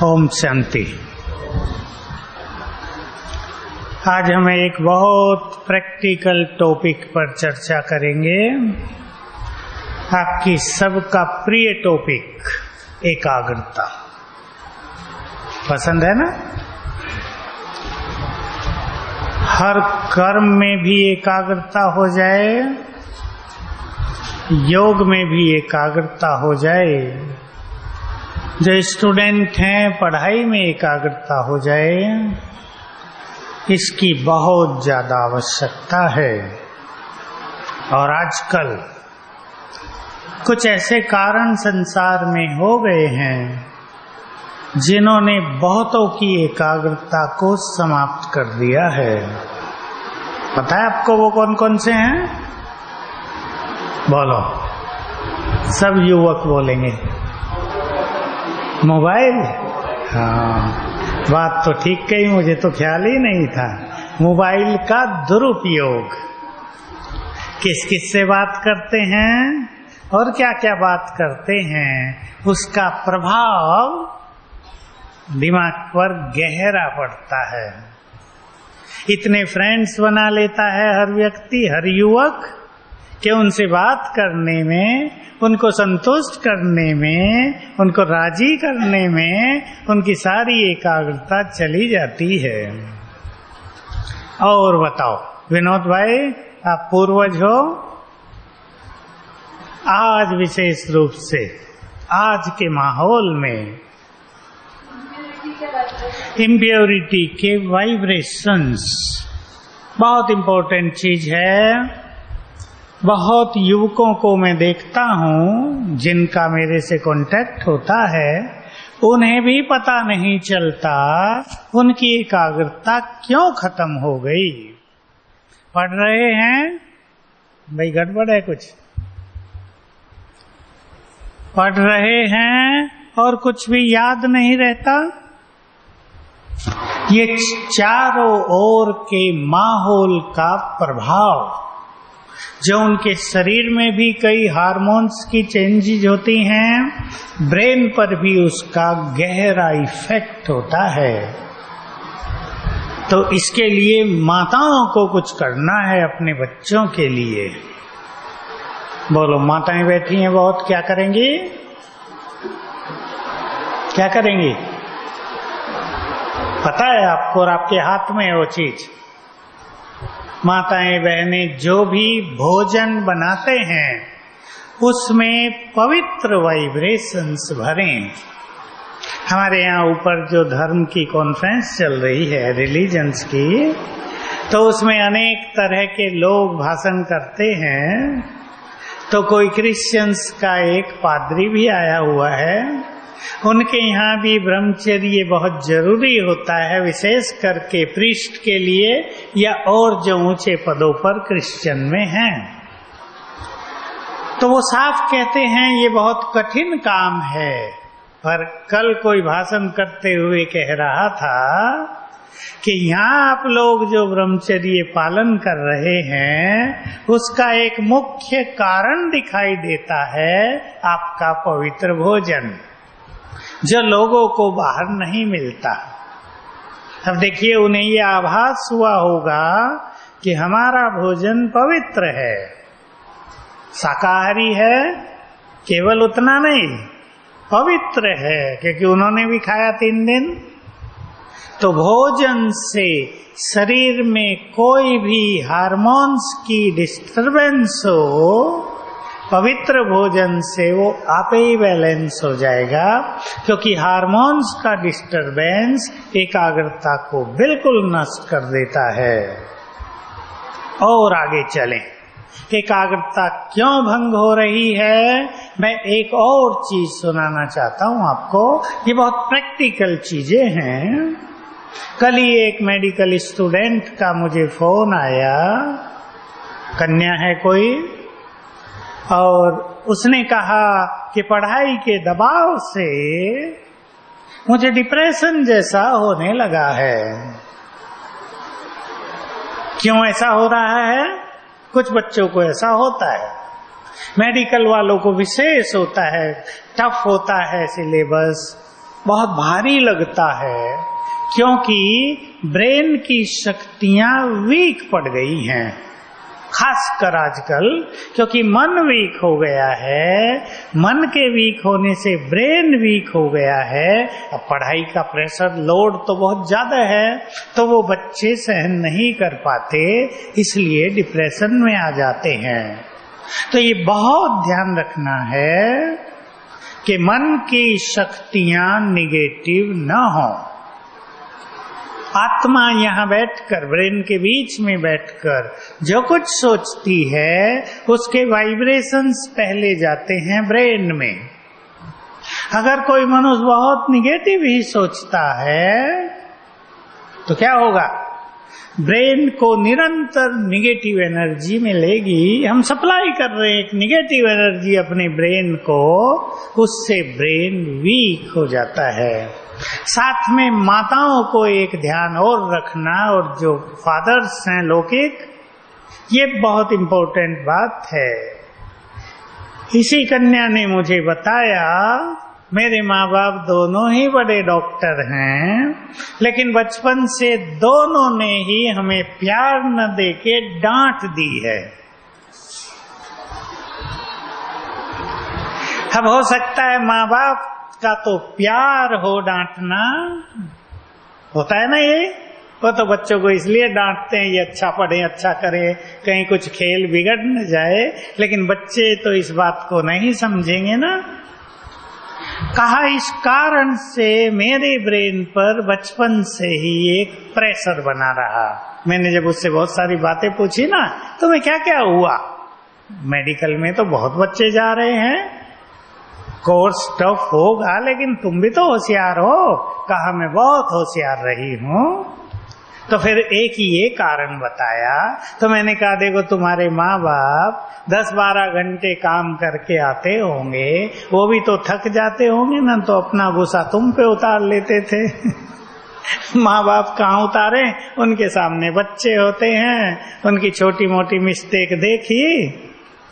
ओम शांति। आज हम एक बहुत प्रैक्टिकल टॉपिक पर चर्चा करेंगे। आपकी सबका प्रिय टॉपिक एकाग्रता। पसंद है ना? हर कर्म में भी एकाग्रता हो जाए, योग में भी एकाग्रता हो जाए, जो स्टूडेंट हैं पढ़ाई में एकाग्रता हो जाए, इसकी बहुत ज्यादा आवश्यकता है। और आजकल कुछ ऐसे कारण संसार में हो गए हैं जिन्होंने बहुतों की एकाग्रता को समाप्त कर दिया है। पता है आपको वो कौन कौन से हैं? बोलो, सब युवक बोलेंगे। मोबाइल? हाँ, बात तो ठीक कही, मुझे तो ख्याल ही नहीं था। मोबाइल का दुरुपयोग। किस किस से बात करते हैं और क्या क्या बात करते हैं, उसका प्रभाव दिमाग पर गहरा पड़ता है। इतने फ्रेंड्स बना लेता है हर व्यक्ति, हर युवक, कि उनसे बात करने में, उनको संतुष्ट करने में, उनको राजी करने में उनकी सारी एकाग्रता चली जाती है। और बताओ विनोद भाई, आप पूर्वज हो। आज विशेष रूप से आज के माहौल में इम्प्योरिटी के वाइब्रेशंस बहुत इंपॉर्टेंट चीज है। बहुत युवकों को मैं देखता हूँ जिनका मेरे से कांटेक्ट होता है, उन्हें भी पता नहीं चलता उनकी एकाग्रता क्यों खत्म हो गई। पढ़ रहे हैं भाई, गड़बड़ है कुछ। पढ़ रहे हैं और कुछ भी याद नहीं रहता। ये चारों ओर के माहौल का प्रभाव, जो उनके शरीर में भी कई हार्मोन्स की चेंजेस होती हैं, ब्रेन पर भी उसका गहरा इफेक्ट होता है। तो इसके लिए माताओं को कुछ करना है अपने बच्चों के लिए। बोलो, माताएं बैठी हैं बहुत, क्या करेंगी? क्या करेंगी पता है आपको, और आपके हाथ में है वो चीज। माताएं बहनें जो भी भोजन बनाते हैं उसमें पवित्र वाइब्रेशंस भरें। हमारे यहाँ ऊपर जो धर्म की कॉन्फ्रेंस चल रही है, रिलीजन्स की, तो उसमें अनेक तरह के लोग भाषण करते हैं। तो कोई क्रिश्चियंस का एक पादरी भी आया हुआ है। उनके यहाँ भी ब्रह्मचर्य बहुत जरूरी होता है, विशेष करके प्रीस्ट के लिए या और जो ऊंचे पदों पर क्रिश्चियन में हैं। तो वो साफ कहते हैं ये बहुत कठिन काम है। पर कल कोई भाषण करते हुए कह रहा था कि यहाँ आप लोग जो ब्रह्मचर्य पालन कर रहे हैं, उसका एक मुख्य कारण दिखाई देता है आपका पवित्र भोजन, जो लोगों को बाहर नहीं मिलता। अब देखिए, उन्हें ये आभास हुआ होगा कि हमारा भोजन पवित्र है, शाकाहारी है, केवल उतना नहीं, पवित्र है, क्योंकि उन्होंने भी खाया 3 दिन। तो भोजन से शरीर में कोई भी हार्मोन्स की डिस्टरबेंस हो, पवित्र भोजन से वो आप ही बैलेंस हो जाएगा, क्योंकि हार्मोन्स का डिस्टरबेंस एकाग्रता को बिल्कुल नष्ट कर देता है। और आगे चलें, एकाग्रता क्यों भंग हो रही है, मैं एक और चीज सुनाना चाहता हूं आपको। ये बहुत प्रैक्टिकल चीजें हैं। कल ही एक मेडिकल स्टूडेंट का मुझे फोन आया, कन्या है कोई, और उसने कहा कि पढ़ाई के दबाव से मुझे डिप्रेशन जैसा होने लगा है। क्यों ऐसा हो रहा है? कुछ बच्चों को ऐसा होता है, मेडिकल वालों को विशेष होता है, टफ होता है सिलेबस, बहुत भारी लगता है, क्योंकि ब्रेन की शक्तियां वीक पड़ गई हैं, खासकर आजकल, क्योंकि मन वीक हो गया है। मन के वीक होने से ब्रेन वीक हो गया है। अब पढ़ाई का प्रेशर, लोड तो बहुत ज्यादा है, तो वो बच्चे सहन नहीं कर पाते, इसलिए डिप्रेशन में आ जाते हैं। तो ये बहुत ध्यान रखना है कि मन की शक्तियां निगेटिव न हो। आत्मा यहाँ बैठकर, ब्रेन के बीच में बैठकर जो कुछ सोचती है, उसके वाइब्रेशंस पहले जाते हैं ब्रेन में। अगर कोई मनुष्य बहुत निगेटिव ही सोचता है तो क्या होगा? ब्रेन को निरंतर निगेटिव एनर्जी मिलेगी। हम सप्लाई कर रहे हैं एक निगेटिव एनर्जी अपने ब्रेन को, उससे ब्रेन वीक हो जाता है। साथ में माताओं को एक ध्यान और रखना, और जो फादर्स हैं लौकिक, ये बहुत इंपॉर्टेंट बात है। इसी कन्या ने मुझे बताया, मेरे माँ बाप दोनों ही बड़े डॉक्टर हैं, लेकिन बचपन से दोनों ने ही हमें प्यार न देके डांट दी है। अब हो सकता है माँ बाप का तो प्यार हो, डांटना होता है ना, ये वो तो बच्चों को इसलिए डांटते हैं ये अच्छा पढ़े, अच्छा करे, कहीं कुछ खेल बिगड़ न जाए, लेकिन बच्चे तो इस बात को नहीं समझेंगे ना। कहा इस कारण से मेरे ब्रेन पर बचपन से ही एक प्रेशर बना रहा। मैंने जब उससे बहुत सारी बातें पूछी ना, तुम्हें क्या क्या हुआ? मेडिकल में तो बहुत बच्चे जा रहे हैं, कोर्स टफ होगा, लेकिन तुम भी तो होशियार हो। कहा मैं बहुत होशियार रही हूँ। तो फिर एक ये कारण बताया। तो मैंने कहा देखो, तुम्हारे माँ बाप 10-12 घंटे काम करके आते होंगे, वो भी तो थक जाते होंगे ना, तो अपना गुस्सा तुम पे उतार लेते थे। माँ बाप कहाँ उतारे, उनके सामने बच्चे होते हैं, उनकी छोटी मोटी मिस्टेक देखी,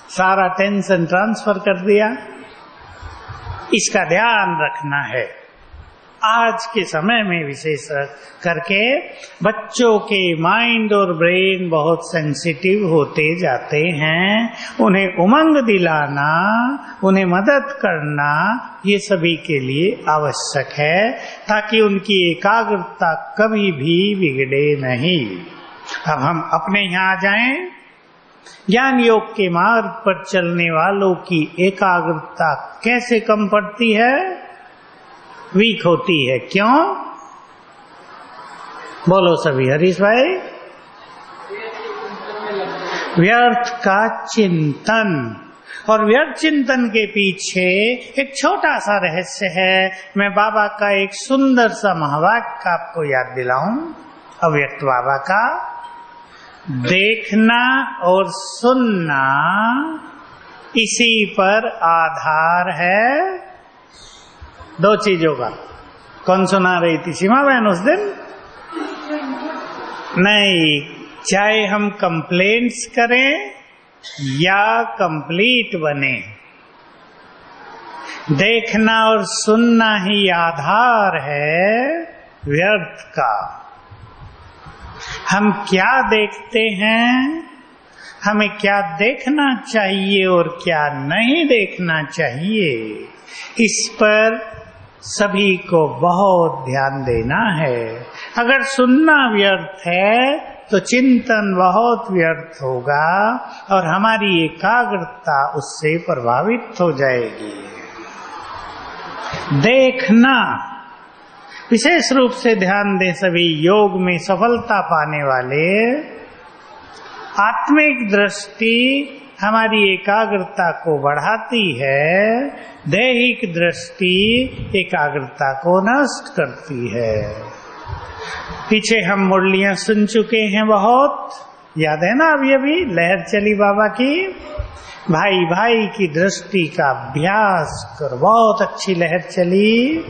सारा टेंशन ट्रांसफर कर दिया। इसका ध्यान रखना है। आज के समय में विशेष करके बच्चों के माइंड और ब्रेन बहुत सेंसिटिव होते जाते हैं। उन्हें उमंग दिलाना, उन्हें मदद करना, ये सभी के लिए आवश्यक है, ताकि उनकी एकाग्रता कभी भी बिगड़े नहीं। अब हम अपने यहाँ आ जाएं। ज्ञान योग के मार्ग पर चलने वालों की एकाग्रता कैसे कम पड़ती है, वीक होती है? क्यों? बोलो सभी। हरीश भाई, व्यर्थ का चिंतन। और व्यर्थ चिंतन के पीछे एक छोटा सा रहस्य है। मैं बाबा का एक सुंदर सा महावाक्य आपको याद दिलाऊं, अव्यक्त बाबा का। देखना और सुनना इसी पर आधार है, दो चीजों का। कौन सुना रही थी? सीमा बहन उस दिन? नहीं, चाहे हम कंप्लेंट्स करें या कंप्लीट बने, देखना और सुनना ही आधार है व्यर्थ का। हम क्या देखते हैं, हमें क्या देखना चाहिए और क्या नहीं देखना चाहिए, इस पर सभी को बहुत ध्यान देना है। अगर सुनना व्यर्थ है तो चिंतन बहुत व्यर्थ होगा और हमारी एकाग्रता उससे प्रभावित हो जाएगी। देखना विशेष रूप से ध्यान दें सभी योग में सफलता पाने वाले। आत्मिक दृष्टि हमारी एकाग्रता को बढ़ाती है, दैहिक दृष्टि एकाग्रता को नष्ट करती है। पीछे हम मुरलियां सुन चुके हैं बहुत, याद है ना? अभी लहर चली बाबा की, भाई भाई की दृष्टि का अभ्यास कर। बहुत अच्छी लहर चली,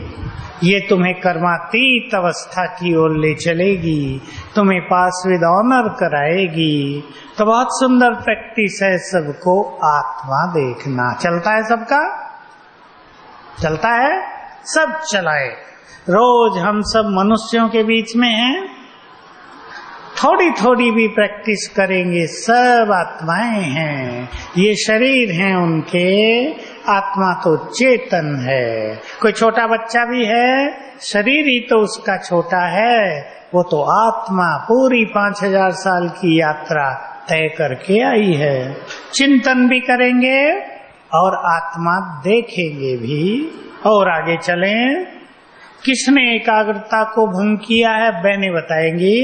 ये तुम्हें कर्मातीत अवस्था की ओर ले चलेगी, तुम्हें पास विद ऑनर कराएगी। तो बहुत सुंदर प्रैक्टिस है। सबको आत्मा देखना। चलता है सबका? चलता है? सब चलाए। रोज हम सब मनुष्यों के बीच में हैं, थोड़ी थोड़ी भी प्रैक्टिस करेंगे, सब आत्माएं हैं, ये शरीर हैं उनके, आत्मा तो चेतन है। कोई छोटा बच्चा भी है, शरीर ही तो उसका छोटा है, वो तो आत्मा पूरी 5000 साल की यात्रा तय करके आई है। चिंतन भी करेंगे और आत्मा देखेंगे भी। और आगे चलें, किसने एकाग्रता को भंग किया है, बहनें बताएंगी।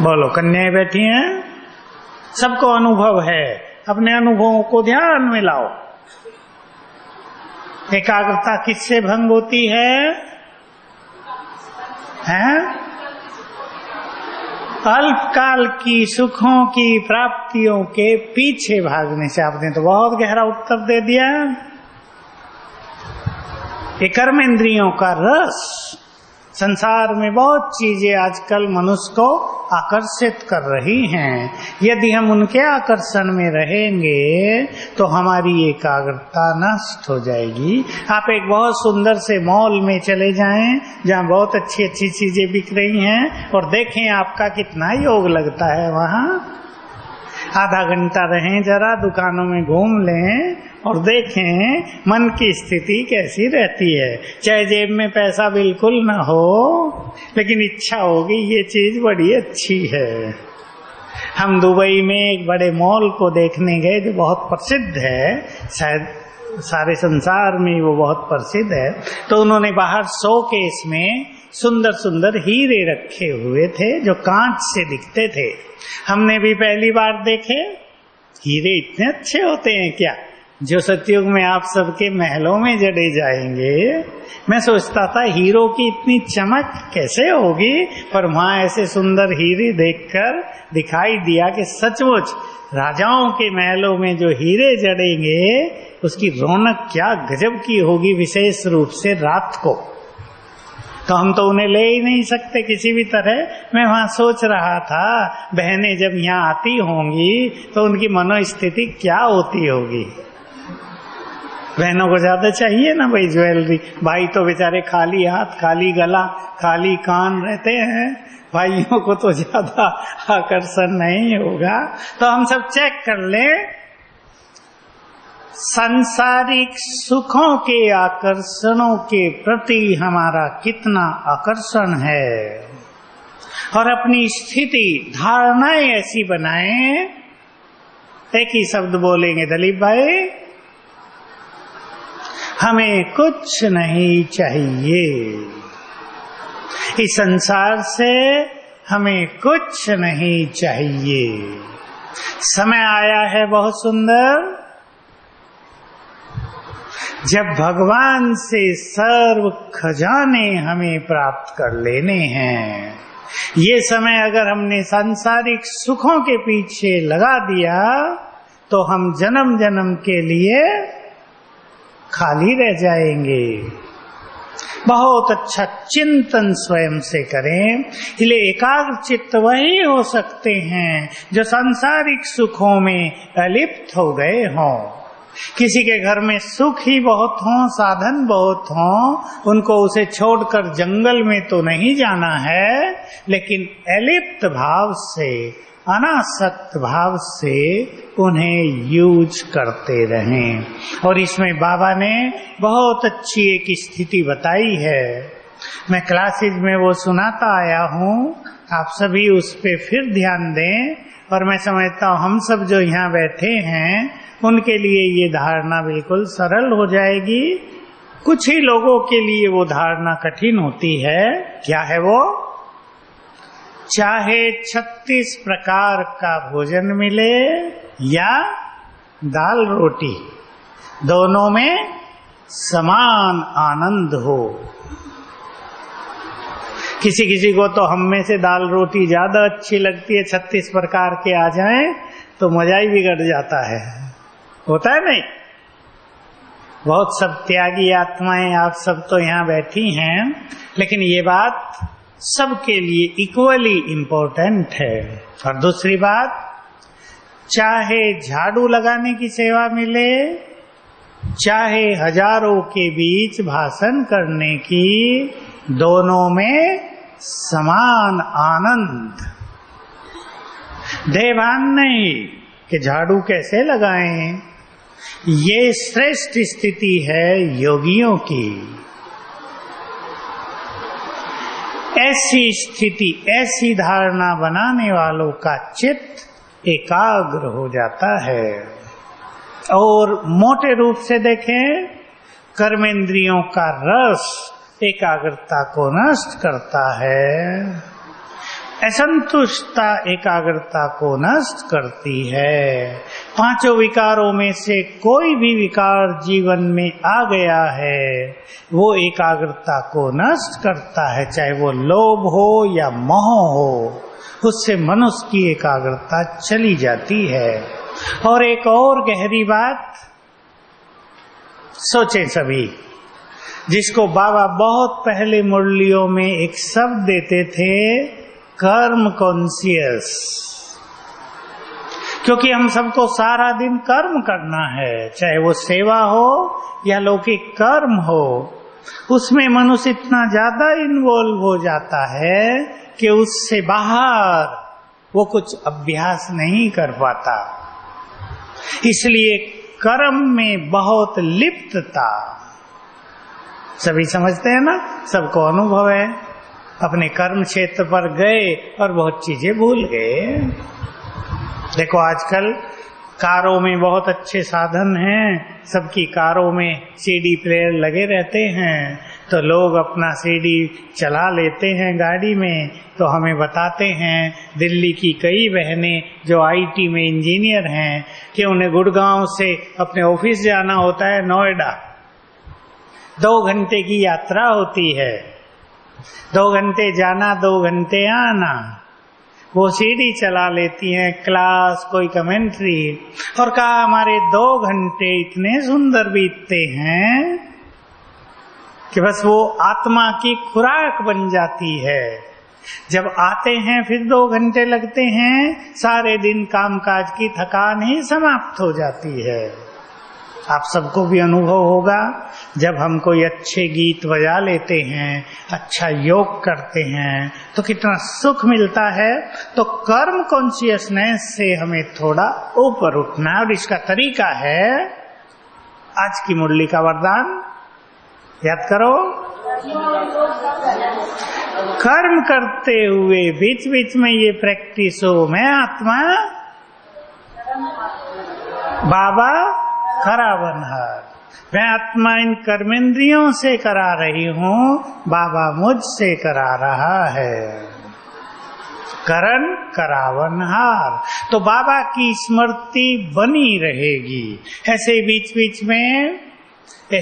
बोलो, कन्याएं बैठी हैं, सबको अनुभव है, अपने अनुभवों को ध्यान में लाओ। एकाग्रता किससे भंग होती है? हैं? अल्पकाल की सुखों की प्राप्तियों के पीछे भागने से। आपने तो बहुत गहरा उत्तर दे दिया। ये कर्म इंद्रियों का रस, संसार में बहुत चीजें आजकल मनुष्य को आकर्षित कर रही हैं। यदि हम उनके आकर्षण में रहेंगे तो हमारी एकाग्रता नष्ट हो जाएगी। आप एक बहुत सुंदर से मॉल में चले जाएं जहां बहुत अच्छी अच्छी चीजें बिक रही हैं और देखें आपका कितना योग लगता है वहां। आधा घंटा रहें, जरा दुकानों में घूम लें और देखें मन की स्थिति कैसी रहती है। चाहे जेब में पैसा बिल्कुल ना हो, लेकिन इच्छा होगी ये चीज बड़ी अच्छी है। हम दुबई में एक बड़े मॉल को देखने गए जो बहुत प्रसिद्ध है, शायद सारे संसार में वो बहुत प्रसिद्ध है। तो उन्होंने बाहर शोकेस में सुंदर सुंदर हीरे रखे हुए थे जो कांच से दिखते थे। हमने भी पहली बार देखे। हीरे इतने अच्छे होते हैं क्या, जो सतयुग में आप सबके महलों में जड़े जाएंगे। मैं सोचता था हीरो की इतनी चमक कैसे होगी, पर वहां ऐसे सुंदर हीरे देखकर दिखाई दिया कि सचमुच राजाओं के महलों में जो हीरे जड़ेंगे उसकी रौनक क्या गजब की होगी, विशेष रूप से रात को। तो हम तो उन्हें ले ही नहीं सकते किसी भी तरह। मैं वहां सोच रहा था बहनें जब यहाँ आती होंगी तो उनकी मनोस्थिति क्या होती होगी। बहनों को ज्यादा चाहिए ना भाई ज्वेलरी, भाई तो बेचारे खाली हाथ, खाली गला, खाली कान रहते हैं, भाइयों को तो ज्यादा आकर्षण नहीं होगा। तो हम सब चेक कर लें सांसारिक सुखों के आकर्षणों के प्रति हमारा कितना आकर्षण है, और अपनी स्थिति धारणाएं ऐसी बनाएं। एक ही शब्द बोलेंगे दिलीप भाई, हमें कुछ नहीं चाहिए इस संसार से, हमें कुछ नहीं चाहिए। समय आया है बहुत सुंदर, जब भगवान से सर्व खजाने हमें प्राप्त कर लेने हैं। ये समय अगर हमने सांसारिक सुखों के पीछे लगा दिया तो हम जन्म जन्म के लिए खाली रह जाएंगे। बहुत अच्छा चिंतन स्वयं से करें। इसलिए एकाग्र चित्त वही हो सकते हैं जो सांसारिक सुखों में अलिप्त हो गए हों। किसी के घर में सुख ही बहुत हों, साधन बहुत हों, उनको उसे छोड़कर जंगल में तो नहीं जाना है, लेकिन अलिप्त भाव से, अनासक्त भाव से उन्हें यूज करते रहें। और इसमें बाबा ने बहुत अच्छी एक स्थिति बताई है। मैं क्लासेज में वो सुनाता आया हूँ, आप सभी उस पे फिर ध्यान दें। और मैं समझता हूँ हम सब जो यहाँ बैठे हैं उनके लिए ये धारणा बिल्कुल सरल हो जाएगी। कुछ ही लोगों के लिए वो धारणा कठिन होती है। क्या है वो? चाहे 36 प्रकार का भोजन मिले या दाल रोटी, दोनों में समान आनंद हो। किसी किसी को तो हम में से दाल रोटी ज्यादा अच्छी लगती है, 36 प्रकार के आ जाएं तो मजा ही बिगड़ जाता है। होता है नहीं? बहुत सब त्यागी आत्माएं आप सब तो यहाँ बैठी हैं, लेकिन ये बात सबके लिए इक्वली इम्पोर्टेंट है। और दूसरी बात, चाहे झाड़ू लगाने की सेवा मिले चाहे हजारों के बीच भाषण करने की, दोनों में समान आनंद। देवान नहीं कि झाड़ू कैसे लगाएं, ये श्रेष्ठ स्थिति है योगियों की। ऐसी स्थिति, ऐसी धारणा बनाने वालों का चित्त एकाग्र हो जाता है। और मोटे रूप से देखें, कर्मेंद्रियों का रस एकाग्रता को नष्ट करता है, असंतुष्टता एकाग्रता को नष्ट करती है। पांचों विकारों में से कोई भी विकार जीवन में आ गया है, वो एकाग्रता को नष्ट करता है, चाहे वो लोभ हो या मोह हो, उससे मनुष्य की एकाग्रता चली जाती है। और एक और गहरी बात सोचें सभी, जिसको बाबा बहुत पहले मुरलियों में एक शब्द देते थे, कर्म कॉन्शियस। क्योंकि हम सबको सारा दिन कर्म करना है, चाहे वो सेवा हो या लौकिक कर्म हो, उसमें मनुष्य इतना ज्यादा इन्वॉल्व हो जाता है कि उससे बाहर वो कुछ अभ्यास नहीं कर पाता। इसलिए कर्म में बहुत लिप्तता, सभी समझते हैं ना, सबको अनुभव है। अपने कर्म क्षेत्र पर गए और बहुत चीजें भूल गए। देखो आजकल कारों में बहुत अच्छे साधन हैं, सबकी कारों में सीडी प्लेयर लगे रहते हैं, तो लोग अपना सीडी चला लेते हैं गाड़ी में। तो हमें बताते हैं दिल्ली की कई बहनें जो आईटी में इंजीनियर हैं कि उन्हें गुड़गांव से अपने ऑफिस जाना होता है नोएडा, 2 घंटे की यात्रा होती है, 2 घंटे जाना 2 घंटे आना। वो सीडी चला लेती हैं, क्लास, कोई कमेंट्री, और कहा हमारे 2 घंटे इतने सुंदर बीतते हैं कि बस वो आत्मा की खुराक बन जाती है। जब आते हैं फिर 2 घंटे लगते हैं, सारे दिन कामकाज की थकान ही समाप्त हो जाती है। आप सबको भी अनुभव होगा, जब हम कोई अच्छे गीत बजा लेते हैं, अच्छा योग करते हैं, तो कितना सुख मिलता है। तो कर्म कॉन्शियसनेस से हमें थोड़ा ऊपर उठना है, और इसका तरीका है आज की मुरली का वरदान याद करो। कर्म करते हुए बीच बीच में ये प्रैक्टिस हो, मैं आत्मा बाबा करावनहार, मैं आत्मा इन कर्मेंद्रियों से करा रही हूँ, बाबा मुझसे करा रहा है। करण करावनहार, तो बाबा की स्मृति बनी रहेगी। ऐसे बीच बीच में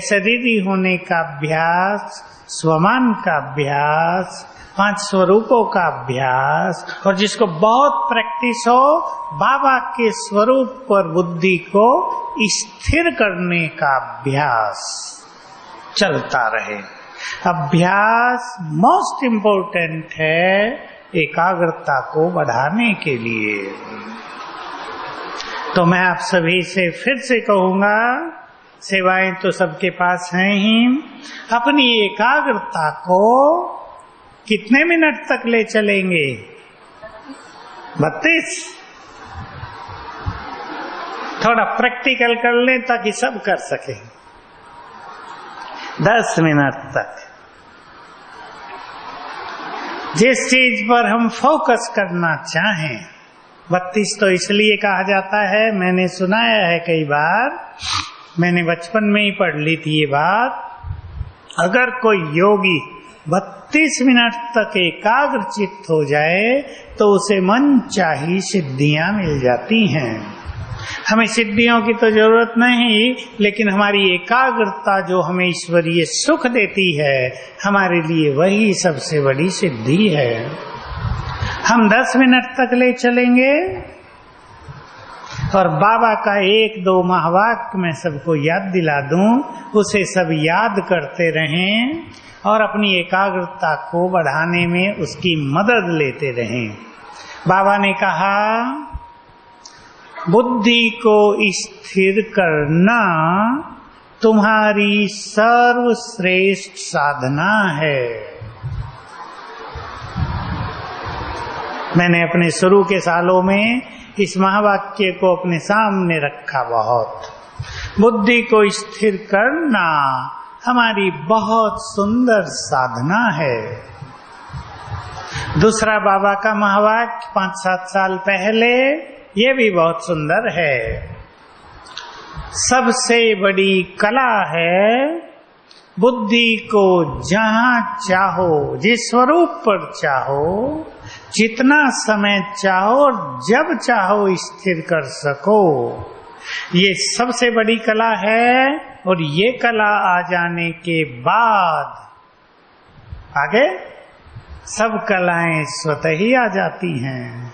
शरीरी होने का अभ्यास, स्वमान का अभ्यास, 5 स्वरूपों का अभ्यास, और जिसको बहुत प्रैक्टिस हो, बाबा के स्वरूप पर बुद्धि को स्थिर करने का अभ्यास चलता रहे। अभ्यास मोस्ट इम्पोर्टेंट है एकाग्रता को बढ़ाने के लिए। तो मैं आप सभी से फिर से कहूंगा, सेवाएं तो सबके पास हैं ही, अपनी एकाग्रता को कितने मिनट तक ले चलेंगे? 32। थोड़ा प्रैक्टिकल कर लें ताकि सब कर सके। 10 मिनट तक जिस चीज पर हम फोकस करना चाहें। 32 तो इसलिए कहा जाता है, मैंने सुनाया है कई बार, मैंने बचपन में ही पढ़ ली थी ये बात। अगर कोई योगी 32 मिनट तक एकाग्र चित्त हो जाए तो उसे मन चाही सिद्धियां मिल जाती हैं। हमें सिद्धियों की तो जरूरत नहीं, लेकिन हमारी एकाग्रता जो हमें ईश्वरीय सुख देती है, हमारे लिए वही सबसे बड़ी सिद्धि है। हम 10 मिनट तक ले चलेंगे, और बाबा का 1-2 महावाक्य मैं सबको याद दिला दूं, उसे सब याद करते रहें और अपनी एकाग्रता को बढ़ाने में उसकी मदद लेते रहें। बाबा ने कहा, बुद्धि को स्थिर करना तुम्हारी सर्वश्रेष्ठ साधना है। मैंने अपने शुरू के सालों में इस महावाक्य को अपने सामने रखा। बहुत बुद्धि को स्थिर करना हमारी बहुत सुंदर साधना है। दूसरा बाबा का महावाक्य 5-7 साल पहले, ये भी बहुत सुंदर है। सबसे बड़ी कला है बुद्धि को जहां चाहो, जिस स्वरूप पर चाहो, जितना समय चाहो और जब चाहो स्थिर कर सको। ये सबसे बड़ी कला है। और ये कला आ जाने के बाद आगे सब कलाएं स्वतः ही आ जाती हैं।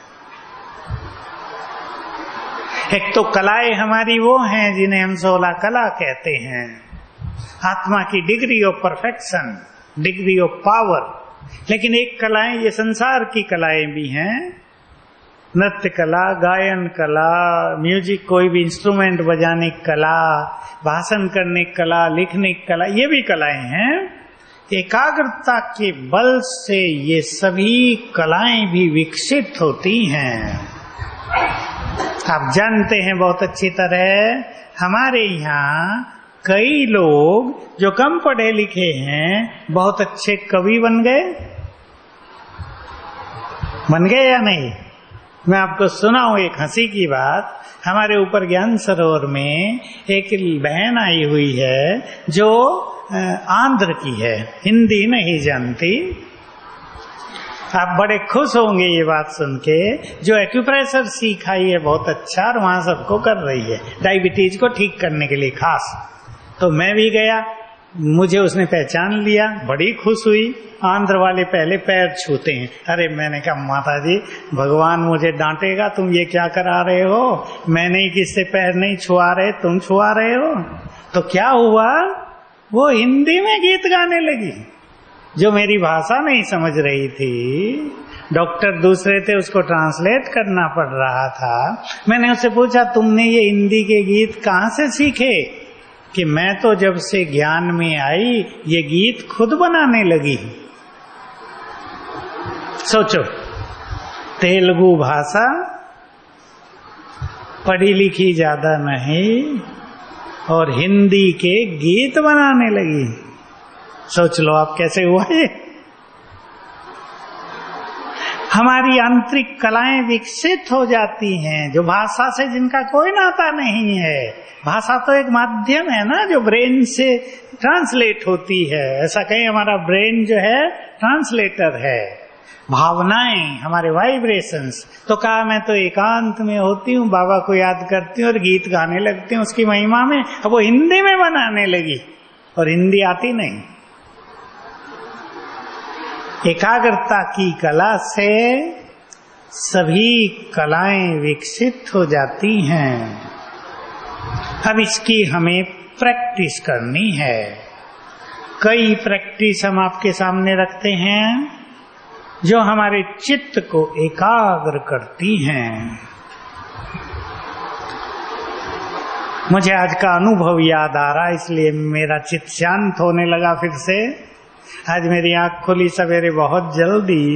एक तो कलाएं हमारी वो हैं जिन्हें हम 16 कला कहते हैं। आत्मा की degree of perfection, degree of power. लेकिन एक कलाएं ये संसार की कलाएं भी हैं। नृत्य कला, गायन कला, म्यूजिक, कोई भी इंस्ट्रूमेंट बजाने की कला, भाषण करने की कला, लिखने की कला, ये भी कलाएं हैं। एकाग्रता के बल से ये सभी कलाएं भी विकसित होती हैं। आप जानते हैं बहुत अच्छी तरह, हमारे यहाँ कई लोग जो कम पढ़े लिखे हैं बहुत अच्छे कवि बन गए या नहीं? मैं आपको सुनाऊं एक हंसी की बात। हमारे ऊपर ज्ञान सरोवर में एक बहन आई हुई है जो आंध्र की है, हिंदी नहीं जानती। आप बड़े खुश होंगे ये बात सुन के। जो एक्यूप्रेशर सीखा है बहुत अच्छा, और वहां सबको कर रही है डायबिटीज को ठीक करने के लिए खास। तो मैं भी गया, मुझे उसने पहचान लिया, बड़ी खुश हुई। आंध्र वाले पहले पैर छूते हैं। अरे मैंने कहा माता जी, भगवान मुझे डांटेगा, तुम ये क्या करा रहे हो? मैंने ही किससे पैर नहीं छुआ रहे, तुम छुआ रहे हो। तो क्या हुआ, वो हिंदी में गीत गाने लगी जो मेरी भाषा नहीं समझ रही थी। डॉक्टर दूसरे थे, उसको ट्रांसलेट करना पड़ रहा था। मैंने उससे पूछा तुमने ये हिंदी के गीत कहाँ से सीखे? कि मैं तो जब से ज्ञान में आई ये गीत खुद बनाने लगी। सोचो, तेलुगु भाषा, पढ़ी लिखी ज्यादा नहीं, और हिंदी के गीत बनाने लगी। सोच लो आप कैसे हुआ ये। हमारी आंतरिक कलाएं विकसित हो जाती हैं, जो भाषा से जिनका कोई नाता नहीं है। भाषा तो एक माध्यम है ना, जो ब्रेन से ट्रांसलेट होती है। ऐसा कहीं हमारा ब्रेन जो है ट्रांसलेटर है। भावनाएं, हमारे वाइब्रेशंस। तो कहा मैं तो एकांत में होती हूँ, बाबा को याद करती हूँ और गीत गाने लगती हूँ उसकी महिमा में। अब वो हिंदी में बनाने लगी, और हिंदी आती नहीं। एकाग्रता की कला से सभी कलाएं विकसित हो जाती हैं। अब इसकी हमें प्रैक्टिस करनी है। कई प्रैक्टिस हम आपके सामने रखते हैं जो हमारे चित्त को एकाग्र करती हैं। मुझे आज का अनुभव याद आ रहा, इसलिए मेरा चित्त शांत होने लगा फिर से। आज मेरी आंख खुली सवेरे बहुत जल्दी,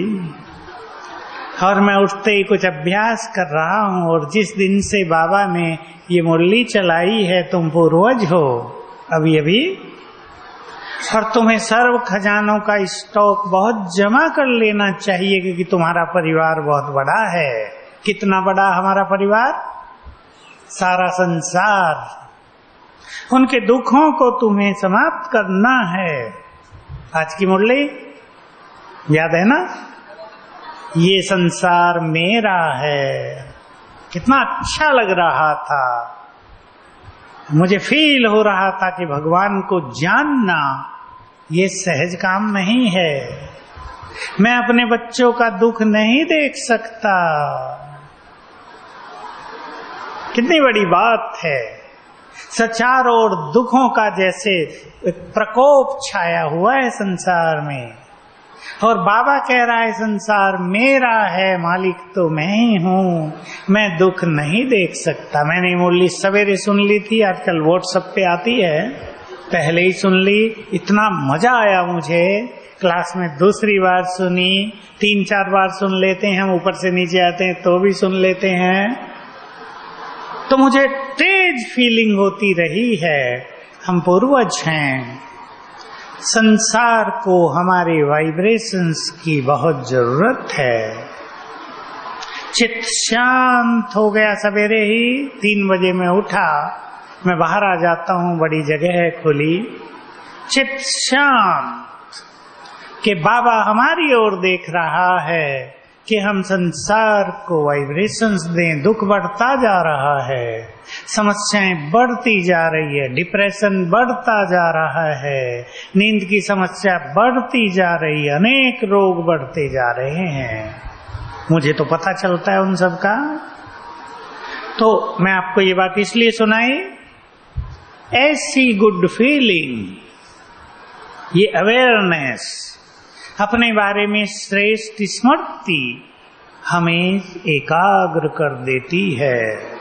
और मैं उठते ही कुछ अभ्यास कर रहा हूँ। और जिस दिन से बाबा ने ये मुरली चलाई है, तुम पूर्वज हो अभी, और तुम्हें सर्व खजानों का स्टॉक बहुत जमा कर लेना चाहिए, क्योंकि तुम्हारा परिवार बहुत बड़ा है। कितना बड़ा हमारा परिवार? सारा संसार। उनके दुखों को तुम्हें समाप्त करना है। आज की मुरली याद है ना? ये संसार मेरा है। कितना अच्छा लग रहा था, मुझे फील हो रहा था कि भगवान को जानना ये सहज काम नहीं है। मैं अपने बच्चों का दुख नहीं देख सकता। कितनी बड़ी बात है। चारों ओर दुखों का जैसे प्रकोप छाया हुआ है संसार में, और बाबा कह रहा है संसार मेरा है, मालिक तो मैं ही हूँ, मैं दुख नहीं देख सकता। मैंने मुरली सवेरे सुन ली थी, आजकल व्हाट्सएप पे आती है। पहले ही सुन ली, इतना मजा आया मुझे, क्लास में दूसरी बार सुनी, 3-4 बार सुन लेते हैं, हम ऊपर से नीचे आते हैं तो भी सुन लेते हैं, तो मुझे तेज फीलिंग होती रही है। हम पूर्वज हैं, संसार को हमारे वाइब्रेशंस की बहुत जरूरत है। चित्त शांत हो गया, सवेरे ही 3 बजे मैं उठा, मैं बाहर आ जाता हूँ, बड़ी जगह है खुली, चित्त शांत कि बाबा हमारी ओर देख रहा है कि हम संसार को वाइब्रेशंस दें। दुख बढ़ता जा रहा है, समस्याएं बढ़ती जा रही है, डिप्रेशन बढ़ता जा रहा है, नींद की समस्या बढ़ती जा रही है, अनेक रोग बढ़ते जा रहे हैं। मुझे तो पता चलता है उन सब का, तो मैं आपको ये बात इसलिए सुनाई, ऐसी गुड फीलिंग, ये अवेयरनेस, अपने बारे में श्रेष्ठ स्मृति हमें एकाग्र कर देती है।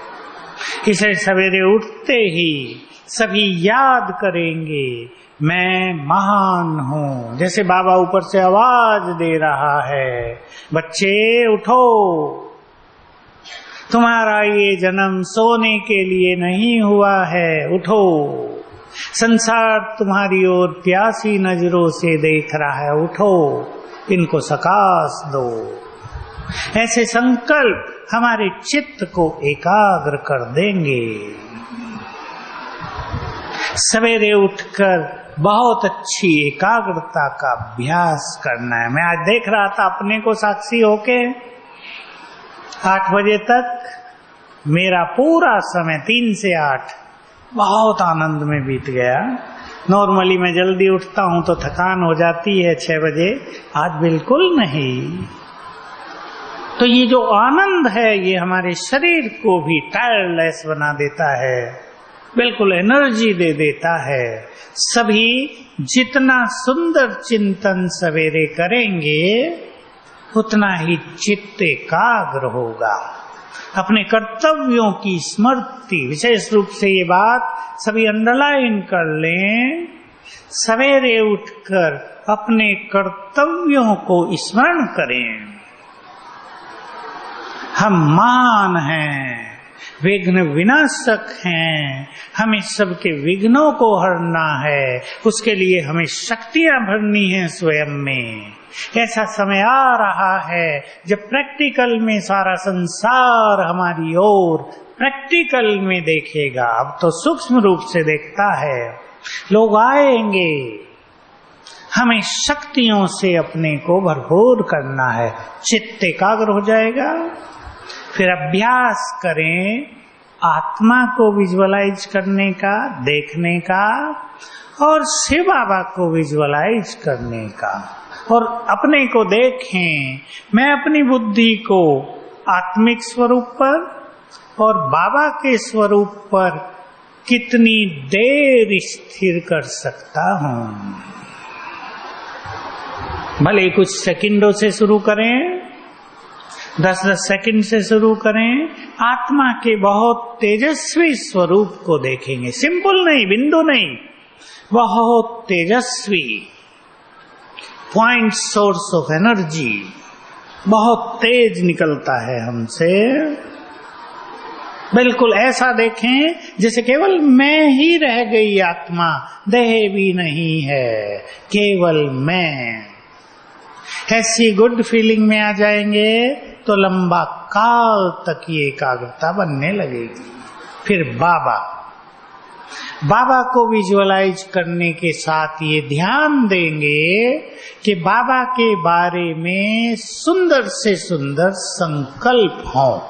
इसे सवेरे उठते ही सभी याद करेंगे, मैं महान हूँ। जैसे बाबा ऊपर से आवाज दे रहा है, बच्चे उठो, तुम्हारा ये जन्म सोने के लिए नहीं हुआ है, उठो। संसार तुम्हारी ओर प्यासी नजरों से देख रहा है, उठो, इनको सकाश दो। ऐसे संकल्प हमारे चित्त को एकाग्र कर देंगे। सवेरे उठकर बहुत अच्छी एकाग्रता का अभ्यास करना है। मैं आज देख रहा था अपने को साक्षी होके, 8 बजे तक मेरा पूरा समय 3 से 8 बहुत आनंद में बीत गया। नॉर्मली मैं जल्दी उठता हूं तो थकान हो जाती है 6 बजे, आज बिल्कुल नहीं। तो ये जो आनंद है ये हमारे शरीर को भी टायरलेस बना देता है, बिल्कुल एनर्जी दे देता है। सभी जितना सुंदर चिंतन सवेरे करेंगे उतना ही चित्त एकाग्र होगा। अपने कर्तव्यों की स्मृति, विशेष रूप से ये बात सभी अंडरलाइन कर लें, सवेरे उठकर अपने कर्तव्यों को स्मरण करें। हम महान हैं, विघ्न विनाशक हैं, हमें सबके विघ्नों को हरना है, उसके लिए हमें शक्तियां भरनी है स्वयं में। ऐसा समय आ रहा है जब प्रैक्टिकल में सारा संसार हमारी ओर प्रैक्टिकल में देखेगा। अब तो सूक्ष्म रूप से देखता है, लोग आएंगे, हमें शक्तियों से अपने को भरपूर करना है। चित्त एकाग्र हो जाएगा। फिर अभ्यास करें आत्मा को विजुअलाइज करने का, देखने का, और शिव बाबा को विजुअलाइज करने का, और अपने को देखें। मैं अपनी बुद्धि को आत्मिक स्वरूप पर और बाबा के स्वरूप पर कितनी देर स्थिर कर सकता हूं। भले कुछ सेकंडों से शुरू करें, 10-10 सेकंड से शुरू करें, आत्मा के बहुत तेजस्वी स्वरूप को देखेंगे। सिंपल नहीं, बिंदु नहीं, बहुत तेजस्वी पॉइंट सोर्स ऑफ एनर्जी, बहुत तेज निकलता है हमसे। बिल्कुल ऐसा देखें जैसे केवल मैं ही रह गई आत्मा, देह भी नहीं है, केवल मैं। ऐसी गुड फीलिंग में आ जाएंगे तो लंबा काल तक ये एकाग्रता बनने लगेगी। फिर बाबा को विजुअलाइज करने के साथ ये ध्यान देंगे कि बाबा के बारे में सुंदर से सुंदर संकल्प हो।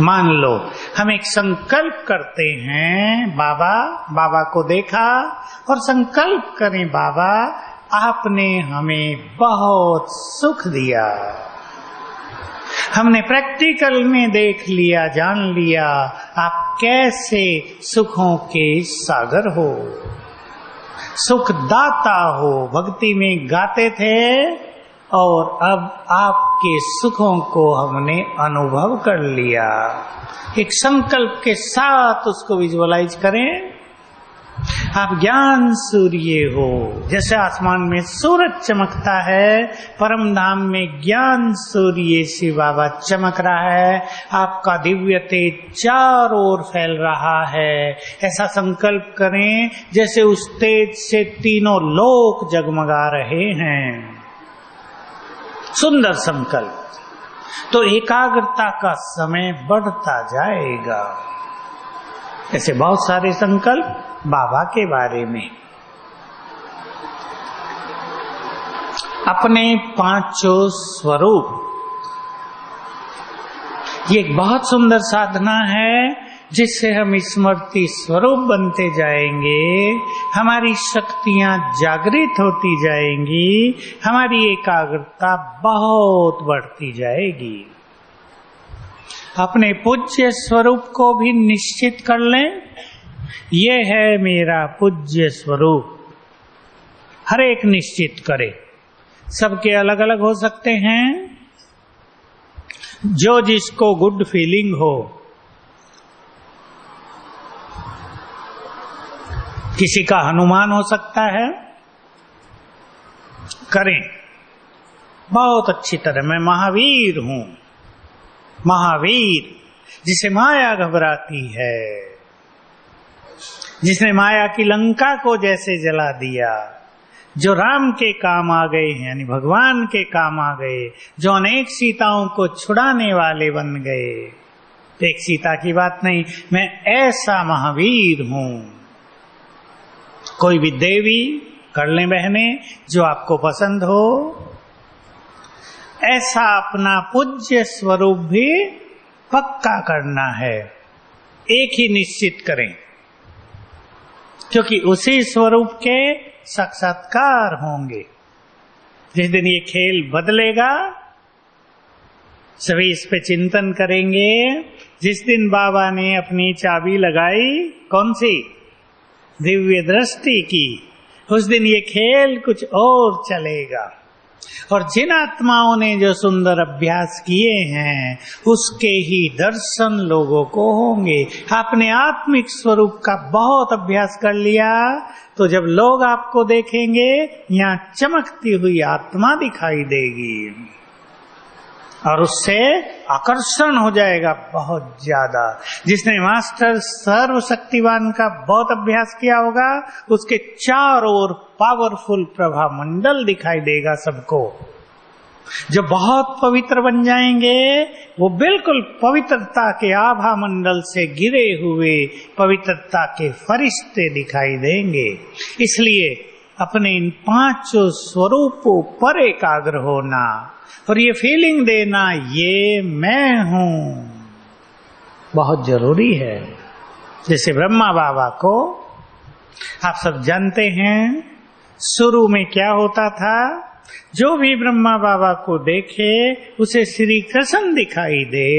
मान लो हम एक संकल्प करते हैं, बाबा को देखा और संकल्प करें, बाबा आपने हमें बहुत सुख दिया, हमने प्रैक्टिकल में देख लिया, जान लिया आप कैसे सुखों के सागर हो, सुखदाता हो। भक्ति में गाते थे और अब आपके सुखों को हमने अनुभव कर लिया। एक संकल्प के साथ उसको विजुअलाइज करें आप ज्ञान सूर्य हो। जैसे आसमान में सूरज चमकता है, परम धाम में ज्ञान सूर्य शिव बाबा चमक रहा है। आपका दिव्य तेज चारों ओर फैल रहा है। ऐसा संकल्प करें जैसे उस तेज से तीनों लोक जगमगा रहे हैं। सुंदर संकल्प। तो एकाग्रता का समय बढ़ता जाएगा। ऐसे बहुत सारे संकल्प बाबा के बारे में। अपने पांचों स्वरूप, ये एक बहुत सुंदर साधना है जिससे हम स्मृति स्वरूप बनते जाएंगे। हमारी शक्तियां जागृत होती जाएंगी, हमारी एकाग्रता बहुत बढ़ती जाएगी। अपने पूज्य स्वरूप को भी निश्चित कर लें, ये है मेरा पूज्य स्वरूप। हर एक निश्चित करे। सबके अलग अलग हो सकते हैं, जो जिसको गुड फीलिंग हो। किसी का हनुमान हो सकता है, करें बहुत अच्छी तरह। मैं महावीर हूं। महावीर जिसे माया घबराती है, जिसने माया की लंका को जैसे जला दिया, जो राम के काम आ गए हैं, यानी भगवान के काम आ गए, जो अनेक सीताओं को छुड़ाने वाले बन गए। एक सीता की बात नहीं, मैं ऐसा महावीर हूं। कोई भी देवी कर लें बहने, जो आपको पसंद हो। ऐसा अपना पूज्य स्वरूप भी पक्का करना है। एक ही निश्चित करें, क्योंकि उसी स्वरूप के साक्षात्कार होंगे। जिस दिन ये खेल बदलेगा, सभी इस पे चिंतन करेंगे। जिस दिन बाबा ने अपनी चाबी लगाई, कौन सी? दिव्य दृष्टि की, उस दिन ये खेल कुछ और चलेगा। और जिन आत्माओं ने जो सुंदर अभ्यास किए हैं, उसके ही दर्शन लोगों को होंगे। आपने आत्मिक स्वरूप का बहुत अभ्यास कर लिया, तो जब लोग आपको देखेंगे, यहाँ चमकती हुई आत्मा दिखाई देगी और उससे आकर्षण हो जाएगा बहुत ज्यादा। जिसने मास्टर सर्वशक्तिवान का बहुत अभ्यास किया होगा, उसके चारों ओर पावरफुल प्रभा मंडल दिखाई देगा सबको। जो बहुत पवित्र बन जाएंगे, वो बिल्कुल पवित्रता के आभा मंडल से घिरे हुए पवित्रता के फरिश्ते दिखाई देंगे। इसलिए अपने इन पांचों स्वरूपों पर एकाग्र होना और ये फीलिंग देना, ये मैं हूं, बहुत जरूरी है। जैसे ब्रह्मा बाबा को आप सब जानते हैं, शुरू में क्या होता था? जो भी ब्रह्मा बाबा को देखे उसे श्री कृष्ण दिखाई दे।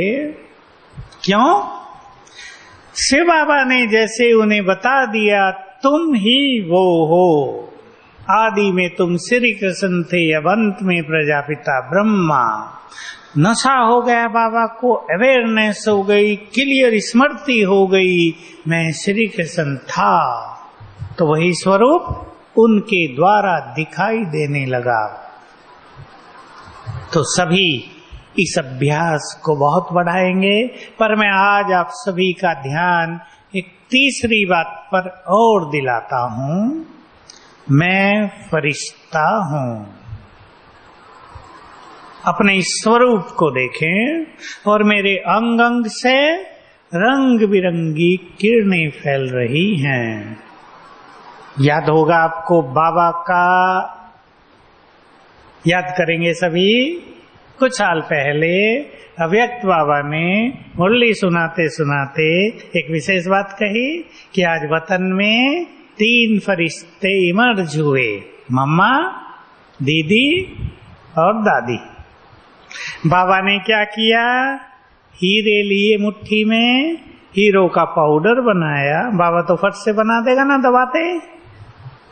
क्यों? शिव बाबा ने जैसे उन्हें बता दिया, तुम ही वो हो। आदि में तुम श्री कृष्ण थे, अब अंत में प्रजापिता ब्रह्मा। नशा हो गया बाबा को, अवेयरनेस हो गई, क्लियर स्मृति हो गई, मैं श्री कृष्ण था। तो वही स्वरूप उनके द्वारा दिखाई देने लगा। तो सभी इस अभ्यास को बहुत बढ़ाएंगे। पर मैं आज आप सभी का ध्यान एक तीसरी बात पर और दिलाता हूं। मैं फरिश्ता हूं। अपने स्वरूप को देखें और मेरे अंग अंग से रंग बिरंगी किरणें फैल रही हैं। याद होगा आपको बाबा का, याद करेंगे सभी, कुछ साल पहले अव्यक्त बाबा ने मुरली सुनाते सुनाते एक विशेष बात कही कि आज वतन में 3 फरिश्ते इमर्ज हुए, मम्मा, दीदी और दादी। बाबा ने क्या किया? हीरे लिए मुट्ठी में, हीरो का पाउडर बनाया। बाबा तो फट से बना देगा ना दबाते,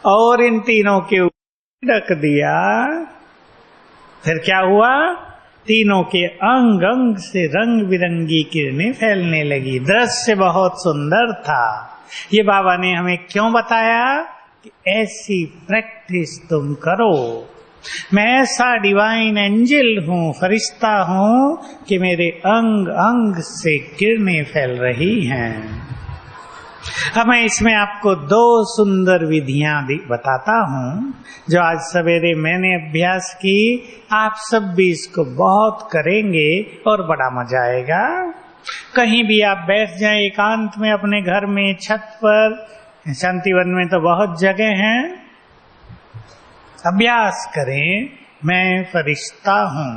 और इन तीनों के ऊपर ढक दिया। फिर क्या हुआ? तीनों के अंग अंग से रंग बिरंगी किरणें फैलने लगी। दृश्य बहुत सुंदर था। ये बाबा ने हमें क्यों बताया कि ऐसी प्रैक्टिस तुम करो। मैं ऐसा डिवाइन एंजल हूँ, फरिश्ता हूँ कि मेरे अंग अंग से किरणें फैल रही हैं। अब मैं इसमें आपको 2 सुंदर विधियां बताता हूँ जो आज सवेरे मैंने अभ्यास की। आप सब भी इसको बहुत करेंगे और बड़ा मजा आएगा। कहीं भी आप बैठ जाएं एकांत में, अपने घर में, छत पर, शांतिवन में तो बहुत जगह हैं, अभ्यास करें, मैं फरिश्ता हूं।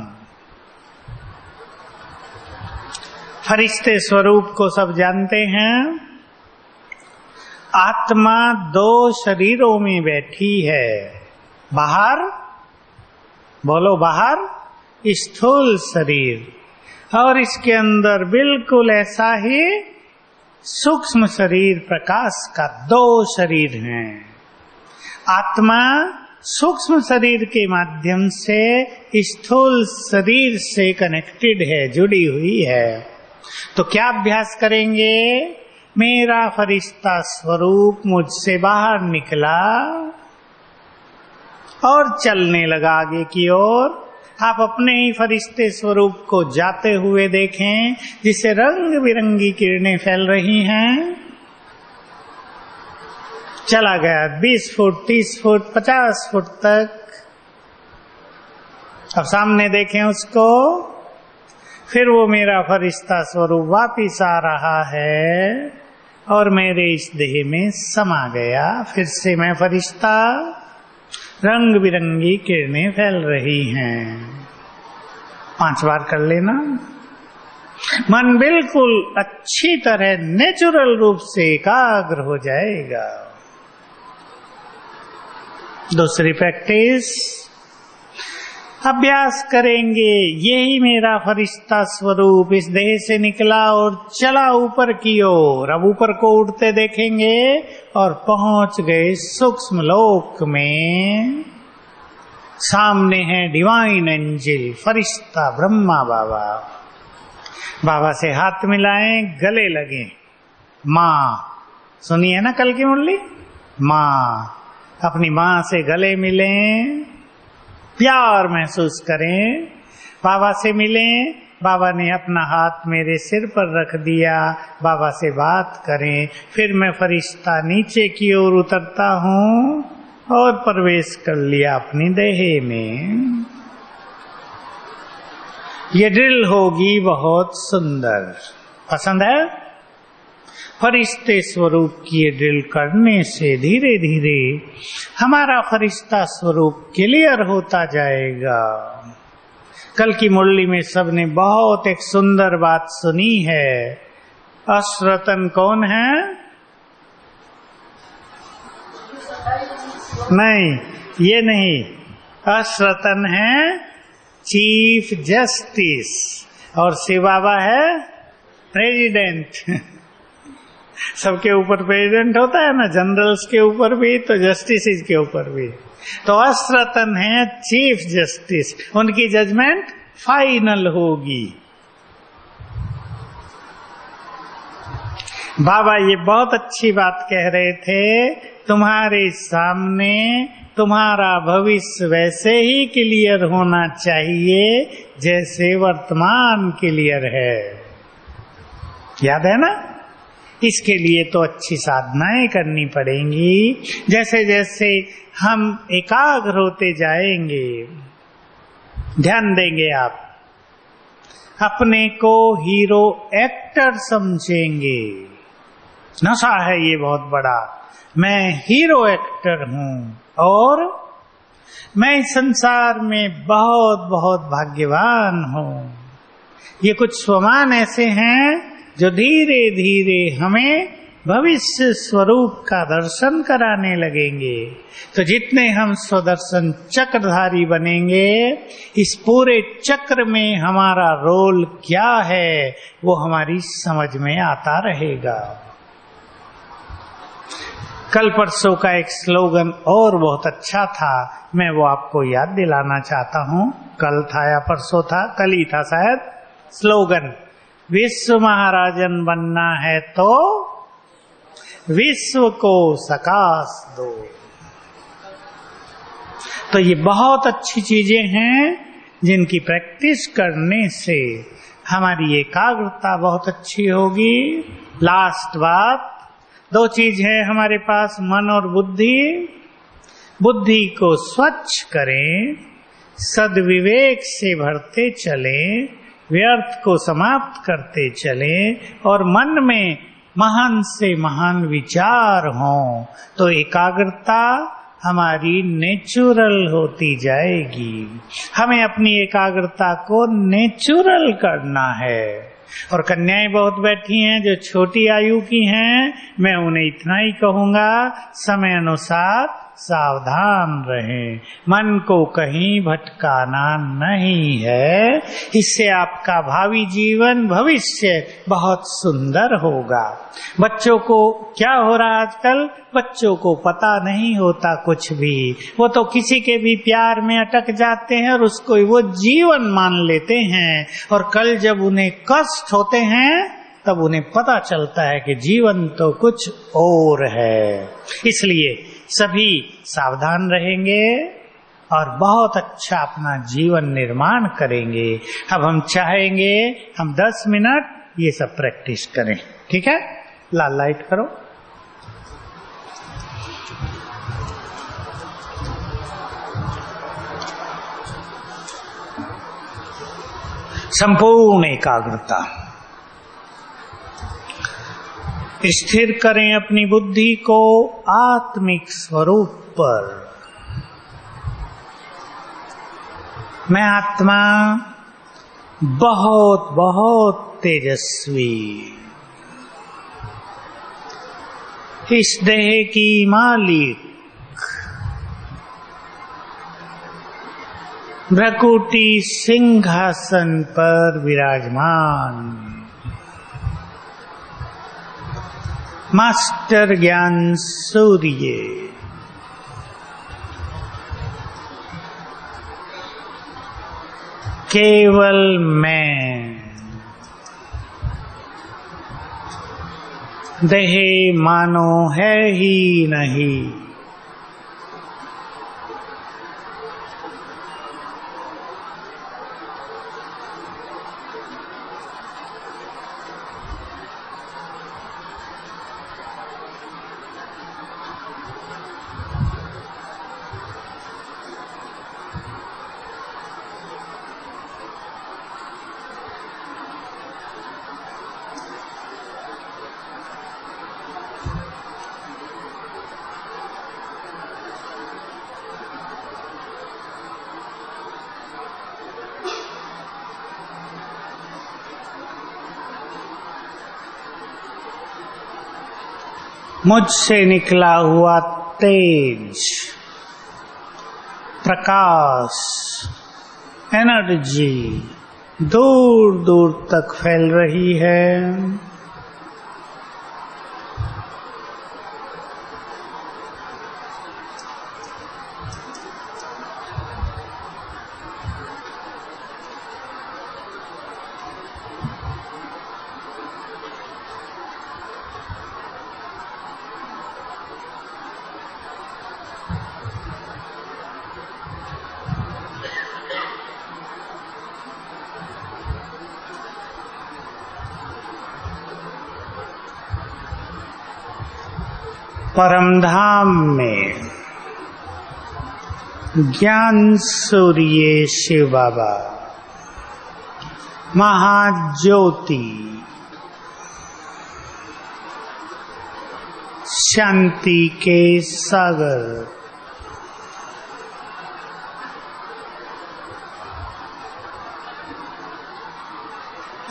फरिश्ते स्वरूप को सब जानते हैं। आत्मा 2 शरीरों में बैठी है। बाहर, बोलो बाहर, स्थूल शरीर, और इसके अंदर बिल्कुल ऐसा ही सूक्ष्म शरीर प्रकाश का 2 शरीर हैं। आत्मा सूक्ष्म शरीर के माध्यम से स्थूल शरीर से कनेक्टेड है, जुड़ी हुई है। तो क्या अभ्यास करेंगे? मेरा फरिश्ता स्वरूप मुझसे बाहर निकला और चलने लगा आगे की ओर। आप अपने ही फरिश्ते स्वरूप को जाते हुए देखें, जिससे रंग बिरंगी किरणें फैल रही हैं। चला गया 20 फुट, 30 फुट, 50 फुट तक। अब सामने देखें उसको, फिर वो मेरा फरिश्ता स्वरूप वापिस आ रहा है और मेरे इस देह में समा गया। फिर से मैं फरिश्ता, रंग बिरंगी किरणें फैल रही हैं। 5 बार कर लेना। मन बिल्कुल अच्छी तरह नेचुरल रूप से एकाग्र हो जाएगा। दूसरी प्रैक्टिस, अभ्यास करेंगे, यही मेरा फरिश्ता स्वरूप इस देह से निकला और चला ऊपर की ओर। अब ऊपर को उड़ते देखेंगे और पहुंच गए सूक्ष्म लोक में। सामने है डिवाइन एंजल, फरिश्ता ब्रह्मा बाबा। बाबा से हाथ मिलाएं, गले लगे। माँ, सुनी है ना कल की मुरली? माँ, अपनी माँ से गले मिलें, प्यार महसूस करें। बाबा से मिलें, बाबा ने अपना हाथ मेरे सिर पर रख दिया, बाबा से बात करें। फिर मैं फरिश्ता नीचे की ओर उतरता हूँ और प्रवेश कर लिया अपनी देह में। ये ड्रिल होगी बहुत सुंदर, पसंद है? फरिश्ते स्वरूप की ये ड्रिल करने से धीरे धीरे हमारा फरिश्ता स्वरूप क्लियर होता जाएगा। कल की मुरली में सबने बहुत एक सुंदर बात सुनी है। अश्रतन कौन है? नहीं, ये नहीं। अश्रतन है चीफ जस्टिस और शिव बाबा है प्रेसिडेंट। सबके ऊपर प्रेसिडेंट होता है ना, जनरल्स के ऊपर भी तो जस्टिस के ऊपर भी। तो अश्रतन है चीफ जस्टिस, उनकी जजमेंट फाइनल होगी। बाबा ये बहुत अच्छी बात कह रहे थे, तुम्हारे सामने तुम्हारा भविष्य वैसे ही क्लियर होना चाहिए जैसे वर्तमान क्लियर है। याद है ना? इसके लिए तो अच्छी साधनाएं करनी पड़ेंगी। जैसे जैसे हम एकाग्र होते जाएंगे, ध्यान देंगे, आप अपने को हीरो एक्टर समझेंगे। नशा है ये बहुत बड़ा। मैं हीरो एक्टर हूँ और मैं इस संसार में बहुत बहुत भाग्यवान हूँ। ये कुछ स्वमान ऐसे हैं जो धीरे धीरे हमें भविष्य स्वरूप का दर्शन कराने लगेंगे। तो जितने हम स्वदर्शन चक्रधारी बनेंगे, इस पूरे चक्र में हमारा रोल क्या है वो हमारी समझ में आता रहेगा। कल परसों का एक स्लोगन और बहुत अच्छा था, मैं वो आपको याद दिलाना चाहता हूँ। कल था या परसों था, कल ही था शायद। स्लोगन, विश्व महाराजन बनना है तो विश्व को सकाश दो। तो ये बहुत अच्छी चीजें हैं जिनकी प्रैक्टिस करने से हमारी एकाग्रता बहुत अच्छी होगी। लास्ट बात, 2 चीज है हमारे पास, मन और बुद्धि। बुद्धि को स्वच्छ करें, सद्विवेक से भरते चलें, व्यर्थ को समाप्त करते चलें और मन में महान से महान विचार हों, तो एकाग्रता हमारी नेचुरल होती जाएगी। हमें अपनी एकाग्रता को नेचुरल करना है। और कन्याएं बहुत बैठी हैं जो छोटी आयु की हैं, मैं उन्हें इतना ही कहूंगा, समय अनुसार सावधान रहें, मन को कहीं भटकाना नहीं है। इससे आपका भावी जीवन, भविष्य बहुत सुंदर होगा। बच्चों को क्या हो रहा है आजकल, बच्चों को पता नहीं होता कुछ भी, वो तो किसी के भी प्यार में अटक जाते हैं और उसको वो जीवन मान लेते हैं। और कल जब उन्हें कष्ट होते हैं तब उन्हें पता चलता है कि जीवन तो कुछ और है। इसलिए सभी सावधान रहेंगे और बहुत अच्छा अपना जीवन निर्माण करेंगे। अब हम चाहेंगे हम 10 मिनट ये सब प्रैक्टिस करें, ठीक है? लाल लाइट करो। संपूर्ण एकाग्रता, स्थिर करें अपनी बुद्धि को आत्मिक स्वरूप पर। मैं आत्मा बहुत बहुत तेजस्वी, इस देह की मालिक, भ्रकुटी सिंहासन पर विराजमान, मास्टर ज्ञान सूर्य, केवल मैं, देह मानो है ही नहीं। मुझसे निकला हुआ तेज, प्रकाश, एनर्जी दूर दूर तक फैल रही है। परमधाम में ज्ञान सूर्य शिव बाबा, महाज्योति, शांति के सागर,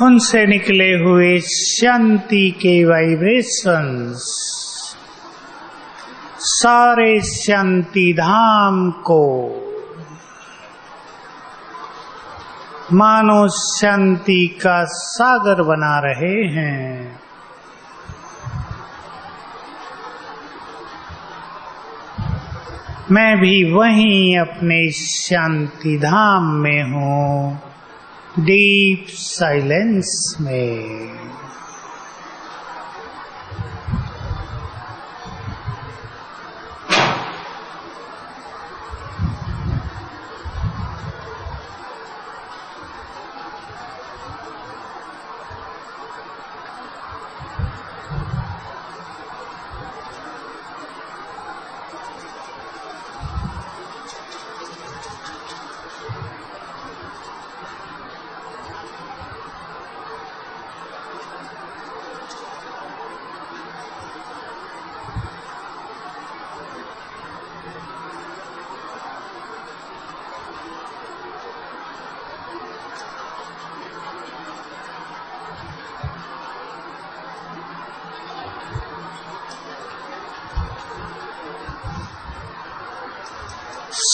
उनसे निकले हुए शांति के वाइब्रेशंस सारे शांति धाम को मानो शांति का सागर बना रहे हैं। मैं भी वहीं अपने शांति धाम में हूँ, डीप साइलेंस में।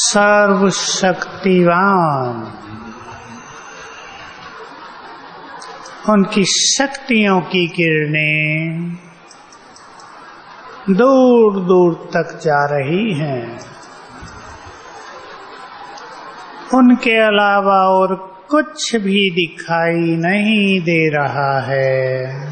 सर्वशक्तिवान, उनकी शक्तियों की किरणें दूर दूर तक जा रही हैं। उनके अलावा और कुछ भी दिखाई नहीं दे रहा है।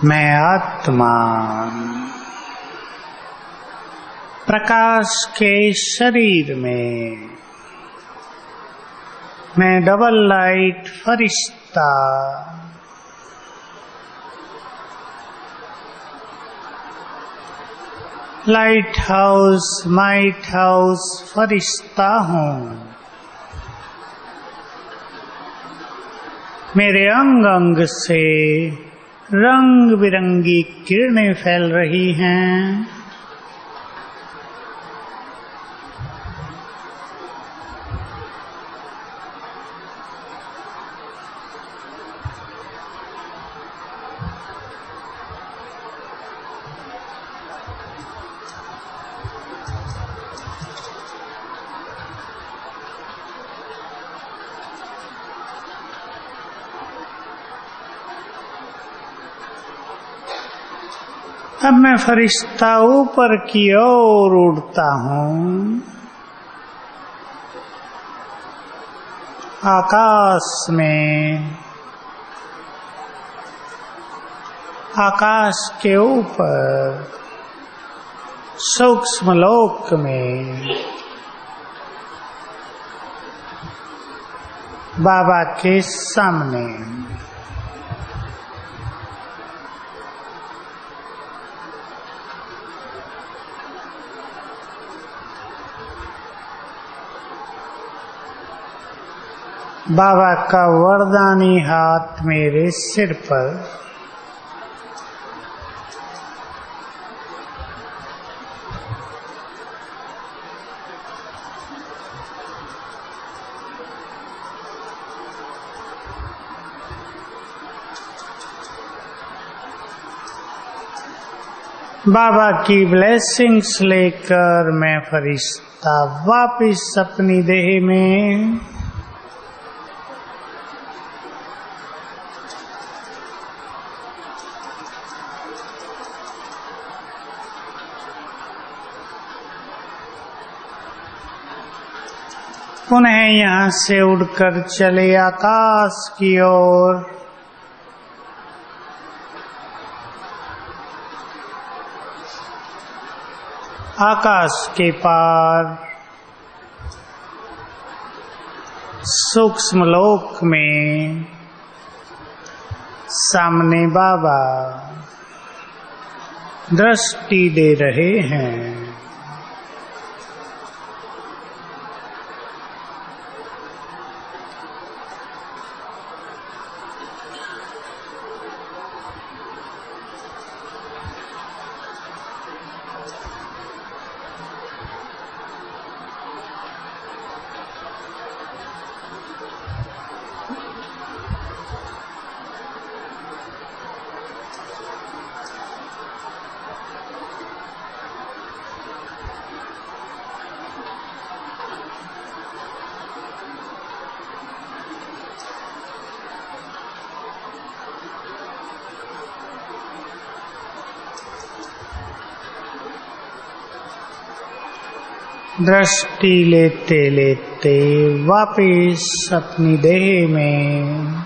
मैं आत्मा प्रकाश के शरीर में, मैं डबल लाइट फरिश्ता, लाइट हाउस माइट हाउस फरिश्ता हूँ। मेरे अंग अंग से रंग बिरंगी किरणें फैल रही हैं। अब मैं फरिश्ता ऊपर की ओर उड़ता हूँ। आकाश में, आकाश के ऊपर, सूक्ष्म लोक में बाबा के सामने। बाबा का वरदानी हाथ मेरे सिर पर, बाबा की ब्लेसिंग्स लेकर मैं फरिश्ता वापिस अपनी देह में। पुनः यहाँ से उड़कर चले आकाश की ओर। आकाश के पार सूक्ष्म लोक में सामने बाबा दृष्टि दे रहे हैं। दृष्टि लेते लेते वापिस अपनी देह में।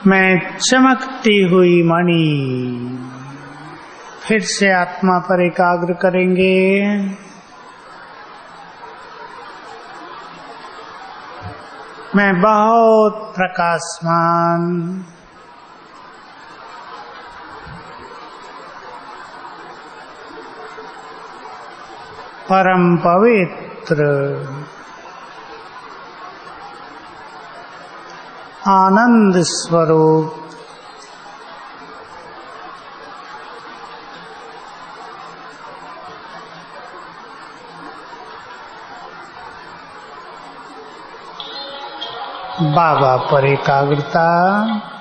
मैं चमकती हुई मणि। फिर से आत्मा पर एकाग्र करेंगे। मैं बहुत प्रकाशमान, परम पवित्र, आनंद स्वरूप, बाबा पर एकाग्रता।